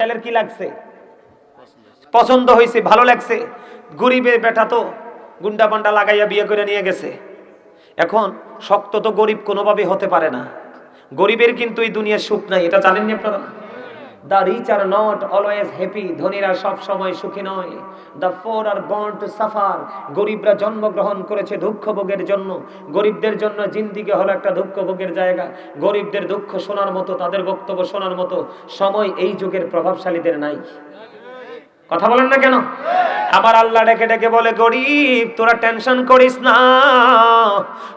ছেলের কি লাগছে, পছন্দ হয়েছে, ভালো লাগছে। গরিবের বেটা তো গুন্ডা পান্ডা লাগাইয়া বিয়ে করে নিয়ে গেছে। এখন শক্ত তো গরিব কোনোভাবে হতে পারে না। গরিবের কিন্তু এই দুনিয়ার সুখ নাই, এটা জানেননি আপনারা? The rich are not always happy. ধনীরা সব সময় সুখী নয়। The poor are born to suffer. গরিবরা জন্মগ্রহণ করেছে দুঃখ ভোগের জন্য। গরিবদের জন্য জিন্দেগি হলো একটা দুঃখ ভোগের জায়গা। গরিবদের দুঃখ শোনার মতো, তাদের বক্তব্য শোনার মতো সময় এই যুগের প্রভাবশালীদের নাই। কথা বলেন না কেন? আবার আল্লাহ ডেকে ডেকে বলে, গরিব তোরা টেনশন করিস না,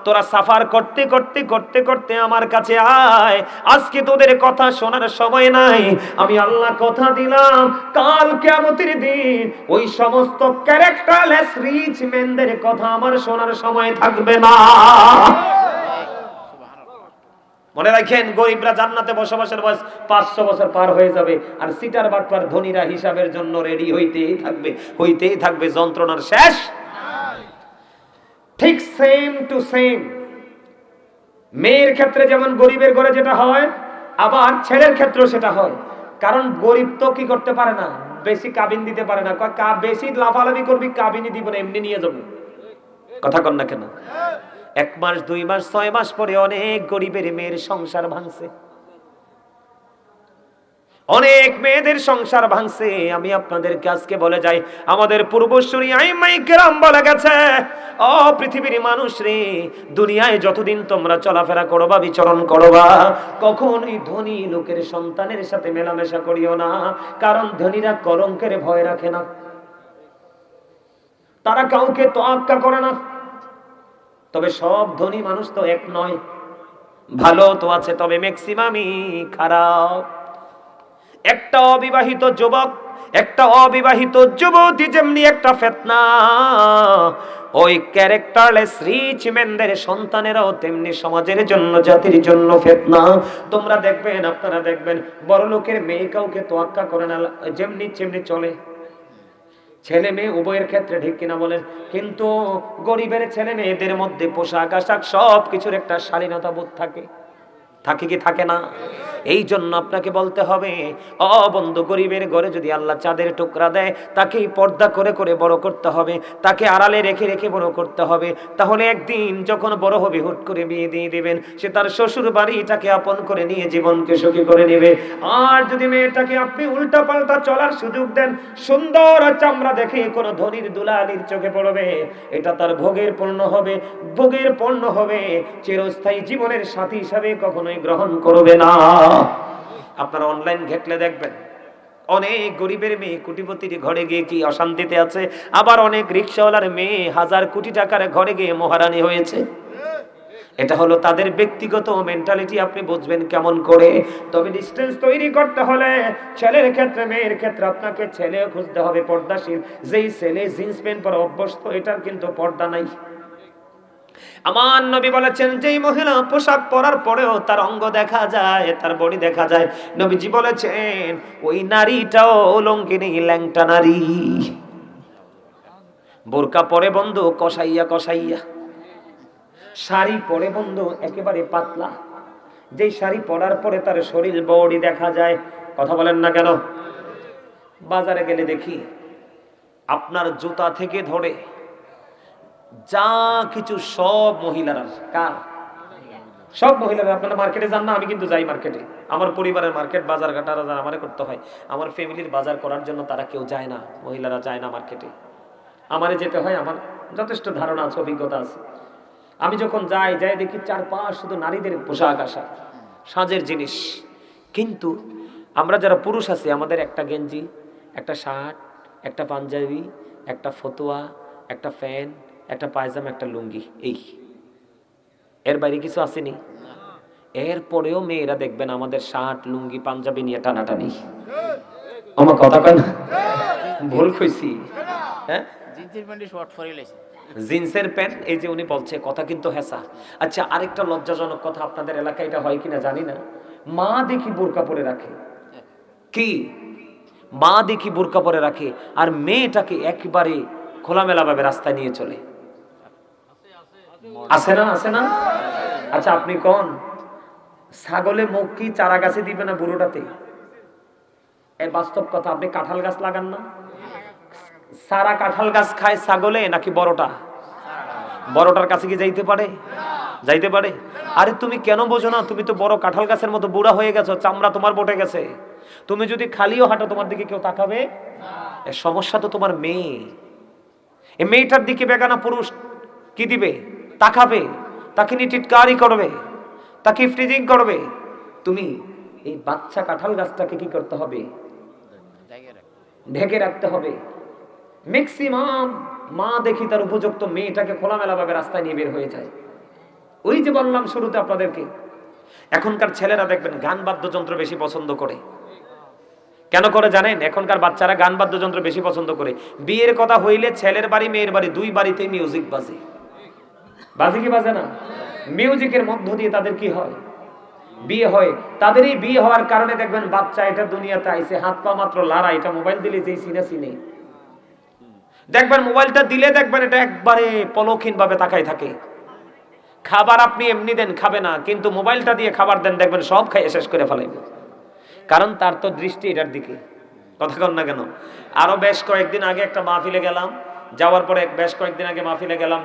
তোরা সাফার করতে করতে করতে করতে আমার কাছে আয়। আজকে তোদের কথা শোনার সময় নাই। আমি আল্লাহ কথা দিলাম, কাল কিয়ামতের দিন ওই সমস্ত ক্যারেক্টারলেস রিচ ম্যানদের কথা আমার শোনার সময় থাকবে না। মনে রাখেন, গরিবরা জান্নাতে বসবাসের বয়স 500 বছর পার হয়ে যাবে, আর সিটার বাটপার ধনীরা হিসাবের জন্য রেডি হইতেই থাকবে যন্ত্রণার শেষ। ঠিক সেম টু সেম মেয়ের ক্ষেত্রে যেমন গরিবের ঘরে যেটা হয়, আবার ছেলের ক্ষেত্রেও সেটা হয়। কারণ গরিব তো কি করতে পারে না, বেশি কাবিন দিতে পারে না। বেশি লাফালাফি করবি, কাবিনই দিব না, এমনি নিয়ে যাবো। কথা কন না কেন? 1 মাস 2 মাস 6 মাস পরে অনেক গরিবের মেয়ের সংসার ভাঙছে, অনেক মেয়েদের সংসার ভাঙছে। আমি আপনাদেরকে আজকে বলে যাই, আমাদের পূর্বসূরি আইমাই কেরাম বলে গেছে, ও পৃথিবীর মানুষ রে, দুনিয়ায় যতদিন তোমরা চলাফেরা করবা, বিচরণ করবা, কখনোই ধনী লোকের সন্তানের সাথে মেলামেশা করিও না। কারণ ধনীরা কলঙ্কের ভয় রাখে না, তারা কাউকে তোয়াক্কা করে না। তবে সব ধনী মানুষ তো এক নয়, ভালো তো আছে, তবে ম্যাক্সিমামই খারাপ। একটা অবিবাহিত যুবক, একটা অবিবাহিত যুবতী যেমনি একটা ফিতনা, ওই ক্যারেক্টারলেস রিচ ম্যানদের সন্তানেরাও তেমনি সমাজের জন্য, জাতির জন্য ফিতনা। তোমরা দেখবেন, আপনারা দেখবেন, বড় লোকের মেয়ে কাউকে তোয়াক্কা করে না, যেমনি চেমনি চলে। ছেলে মেয়ে উভয়ের ক্ষেত্রে, ঠিক কিনা বলেন? কিন্তু গরিবের ছেলে মেয়েদের মধ্যে পোশাক আশাক সব কিছুর একটা শালীনতা বোধ থাকে, থাকে কি থাকে না? এই জন্য আপনাকে বলতে হবে, ও বন্ধু, গরিবের ঘরে যদি আল্লাহ চাঁদের টুকরা দেয়, তাকেই পর্দা করে করে বড় করতে হবে, তাকে আড়ালে রেখে রেখে বড় করতে হবে। তাহলে একদিন যখন বড় হবে, হুট করে বিয়ে দিয়ে দিবেন, সে তার শ্বশুর বাড়িটাকে আপন করে নিয়ে জীবনকে সুখী করে নেবে। আর যদি মেয়েটাকে আপনি উল্টা পাল্টা চলার সুযোগ দেন, সুন্দর চামড়া দেখে কোনো ধনীর দুলালির চোখে পড়বে, এটা তার ভোগের পণ্য হবে, ভোগের পণ্য হবে, চিরস্থায়ী জীবনের সাথী হিসাবে কখনোই গ্রহণ করবে না। আপনারা অনলাইন ঘেটলে দেখবেন, অনেক গরিবের মেয়ে কোটিপতির ঘরে গিয়ে কি অশান্তিতে আছে, আবার অনেক রিকশাওয়ালার মেয়ে হাজার কোটি টাকার ঘরে গিয়ে মহারানী হয়েছে। এটা হলো তাদের ব্যক্তিগত মেন্টালিটি। আপনি বুঝবেন কেমন করে? তবে ডিসটেন্স তৈরি করতে হলে ছেলের ক্ষেত্রে, মেয়ের ক্ষেত্রে আপনাকে ছেলেও খুঁজতে হবে পর্দাশীল। যেই ছেলে জিন্স প্যান্ট পরে অভ্যস্ত, এটার কিন্তু পর্দা নাই। আমার নবী বলেছেন, যেই মহিলা পোশাক পরার পরেও তার অঙ্গ দেখা যায়, তার বডি দেখা যায়, নবীজি বলেছেন ওই নারীটাও লঙ্গিনী ল্যাংটা নারী। বোরকা পরে বন্ধু কসাইয়া কসাইয়া, শাড়ি পরে বন্ধু একেবারে পাতলা, যেই শাড়ি পরার পরে তার শরীর বডি দেখা যায়। কথা বলেন না কেন? বাজারে গেলে দেখি, আপনার জুতা থেকে ধরে যা কিছু সব মহিলারা। কার? সব মহিলারা। আপনারা মার্কেটে যান না? আমি কিন্তু যাই মার্কেটে, আমার পরিবারের মার্কেট, বাজার ঘাটার আমারে করতে হয়। আমার ফ্যামিলির বাজার করার জন্য তারা কেউ যায় না, মহিলারা যায় না মার্কেটে, আমারে যেতে হয়। আমার যথেষ্ট ধারণা আছে, অভিজ্ঞতা আছে। আমি যখন যাই দেখি চারপাশ শুধু নারীদের পোশাক আশাক, সাজের জিনিস। কিন্তু আমরা যারা পুরুষ আছি, আমাদের একটা গেঞ্জি, একটা শার্ট, একটা পাঞ্জাবি, একটা ফতুয়া, একটা প্যান্ট, একটা পায়জামা, একটা লুঙ্গি, এই, এর বাইরে কিছু আসেনি। এরপরেও মেয়েরা দেখবেন আমাদের শার্ট লুঙ্গি পাঞ্জাবি নিয়ে টানাটানি। আমার কথা কয় না? ভুল কইছি? হ্যাঁ, জিন্সের প্যান্ট। এই যে উনি বলছে, কথা কিন্তু হেসা। আচ্ছা, আরেকটা লজ্জাজনক কথা, আপনাদের এলাকায় এটা হয় কিনা জানি না, মা দেখি বোরকা পরে রাখে। কি? মা দেখি বোরকা পরে রাখে, আর মেয়েটাকে একেবারে খোলামেলা ভাবে রাস্তায় নিয়ে চলে। আছে না? আছে না? আচ্ছা, আপনি কোন ছাগলে মুখ কি চারা গাছে দিবে না বুড়োটাতে? এই বাস্তব কথা, আপনি কাঁঠাল গাছ লাগান না? সারা কাঁঠাল গাছ খায় ছাগলে নাকি বড়টা? বড়টার কাছে কি যাইতে পারে? যাইতে পারে? আরে তুমি কেন বোঝো না? তুমি তো বড় কাঁঠাল গাছের মতো বুড়া হয়ে গেছো, চামড়া তোমার বটে গেছে। তুমি যদি খালিও হাঁটো তোমার দিকে কেউ তাকাবে? এর সমস্যা তো তোমার মেয়ে। এই মেয়েটার দিকে বেগানা পুরুষ কি দিবে? তাকাবে, তাকে নিয়ে টিটকারি করবে, তাকে ফ্রিজিং করবে। তুমি এই বাচ্চা কাঁঠাল গাছটাকে কি করতে হবে? ঢেকে রাখতে হবে। ম্যাক্সিমাম মা দেখি তার উপযুক্ত মেয়েটাকে খোলামেলা ভাবে রাস্তায় নিয়ে বের হয়ে যায়। ওই যে বললাম শুরুতে আপনাদেরকে, এখনকার ছেলেরা দেখবেন গান বাদ্যযন্ত্র বেশি পছন্দ করে। কেন করে জানেন? এখনকার বাচ্চারা গান বাদ্যযন্ত্র বেশি পছন্দ করে। বিয়ের কথা হইলে ছেলের বাড়ি মেয়ের বাড়ি দুই বাড়িতেই মিউজিক বাজে। বাজে কি বাজে না? মিউজিকের মধ্য দিয়ে তাদের কি হয়? বিয়ে হয়। তাদের এই বিয়ে হওয়ার কারণে দেখবেন বাচ্চা এটা দুনিয়াতে আইছে, হাত পা মাত্র লাড়া, এটা মোবাইল দিলে যেই সিনে সিনে দেখবেন, মোবাইলটা দিলে দেখবেন এটা একবারে পলকহীন ভাবে তাকাই থাকে। খাবার আপনি এমনি দেন খাবে না, কিন্তু মোবাইলটা দিয়ে খাবার দেন দেখবেন সব খাইয়ে শেষ করে ফেলাইবে। কারণ তার তো দৃষ্টি এটার দিকে। কথা কন না কেন? আরো বেশ কয়েকদিন আগে একটা মাহফিলে গেলাম,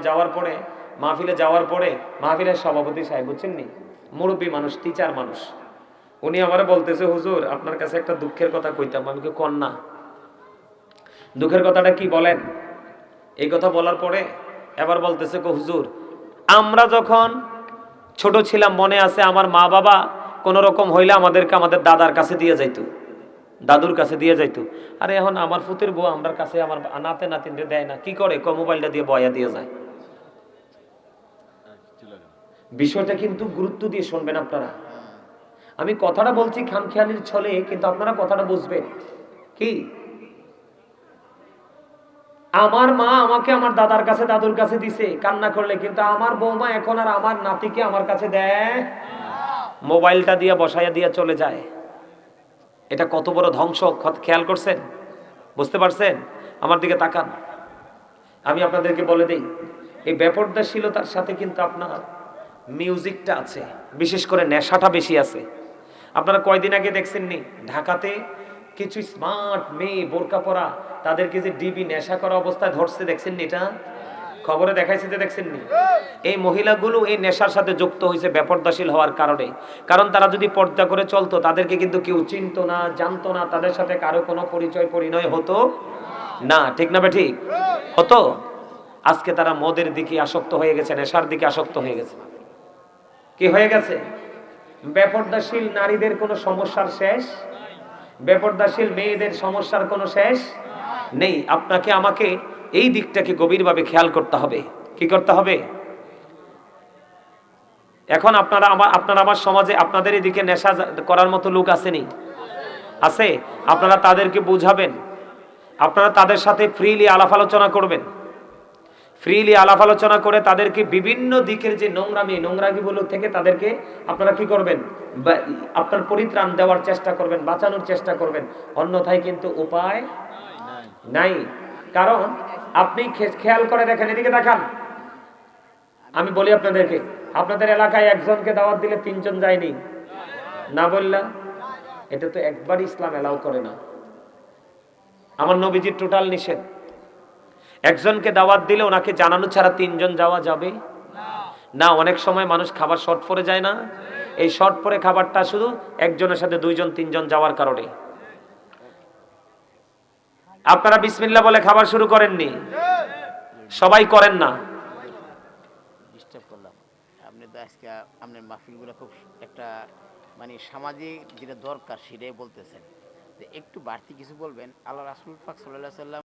যাওয়ার পরে যাওয়ার পরে মাহফিলের সভাপতি সাহেব, বুঝছেন নি, মুরব্বী মানুষ, টিচার মানুষ, উনি আমারে বলতেছে, হুজুর আপনার কাছে একটা দুঃখের কথা কইতাম। আমি কি কন না? দুঃখের কথাটা কি বলেন? এই কথা বলার পরে এবার বলতেছে, হুজুর আমরা যখন ছোট ছিলাম মনে আছে, আমার মা বাবা কোন রকম হইলে আমাদেরকে আমাদের দাদার কাছে দিয়ে যাইতো, দাদুর কাছে দিয়ে যাইতো। আরে এখন আমার ফুতের বউ আমার কাছে আমার নাতে নাতিনরে দেয় না, কি করে? মোবাইলটা দিয়ে বয়া দিয়ে যায়। বিষয়টা কিন্তু গুরুত্ব দিয়ে শুনবেন আপনারা। আমি কথাটা বলছি খামখেয়ালির ছলে, কিন্তু আপনারা কথাটা বুঝবেন। কি, আমার মা আমাকে আমার দাদার কাছে দাদুর কাছে দিছে কান্না করলে, কিন্তু আমার বৌমা এখন আর আমার নাতিকে আমার কাছে দেয়, মোবাইলটা দিয়ে বসাইয়া দিয়ে চলে যায়। এটা কত বড় ধ্বংস, খেয়াল করছেন? বুঝতে পারছেন? আমার দিকে তাকান। আমি আপনাদেরকে বলে দেই, এই বেপরদাশীলতার সাথে কিন্তু আপনার মিউজিকটা আছে, বিশেষ করে নেশাটা বেশি আছে। আপনারা কয়দিন আগে দেখছেননি ঢাকাতে কিছু স্মার্ট মেয়ে বোরকা পরা, তাদেরকে যে ডিবি নেশা করা অবস্থায় ধরছে, দেখছেননি? এটা খবরে দেখাইছে যে, দেখছেননি? এই মহিলাগুলো এই নেশার সাথে যুক্ত হয়েছে বেপরদাশীল হওয়ার কারণে। কারণ তারা যদি পর্দা করে চলতো তাদেরকে কিন্তু কেউ চিনতো না, জানতো না, তাদের সাথে কারো কোনো পরিচয় পরিণয় হতো না। ঠিক না ঠিক? হতো। আজকে তারা মদের দিকে আসক্ত হয়ে গেছে, নেশার দিকে আসক্ত হয়ে গেছে। কি হয়ে গেছে? বেপরদাশীল নারীদের কোনো সমস্যার শেষ, বেপরদাশীল মেয়েদের সমস্যার কোনো শেষ নেই। আপনাকে আমাকে এই দিকটাকে গভীরভাবে খেয়াল করতে হবে। কি করতে হবে? এখন আপনারা আমার সমাজে আপনাদের এদিকে নেশা করার মতো লোক আসেনি? আছে। আপনারা তাদেরকে বুঝাবেন, আপনারা তাদের সাথে ফ্রিলি আলাপ আলোচনা করবেন, ফ্রিলি আলাপ আলোচনা করে তাদেরকে বিভিন্ন দিকের যে নোংরামিগুলো থেকে তাদেরকে আপনারা কি করবেন? আপনার পরিত্রাণ দেওয়ার চেষ্টা করবেন, বাঁচানোর চেষ্টা করবেন। অন্যথায় কিন্তু উপায় নাই। কারণ আপনি খেয়াল করে দেখেন, এদিকে দেখান, আমি বলি আপনাদেরকে, আপনাদের এলাকায় একজনকে দাওয়াত দিলে 3 জন যায়নি না বললা? এটা তো একবার ইসলাম এলাও করে না। আমার নবীজির টোটাল নিষেধ। একজনকে দাওয়াত দিলে ওনাকে জানানো ছাড়া 3 জন যাওয়া যাবে না। অনেক সময় মানুষ খাবার শর্ট পড়ে যায় না? এই শর্ট পড়ে খাবারটা শুধু একজনের সাথে 2 জন 3 জন যাওয়ার কারণে। আপনারা বিসমিল্লাহ বলে খাবার শুরু করেননি, সবাই করেন না। ডিস্টার্ব করলাম। আপনি তো আজকে আপনার মাহফিলগুলো খুব একটা মানে সামাজিক যেটা দরকার সেটাই বলতেছেন, যে একটু বাড়তি কিছু বলবেন। আল্লাহ রাসূল পাক সাল্লাল্লাহু আলাইহি ওয়াসাল্লাম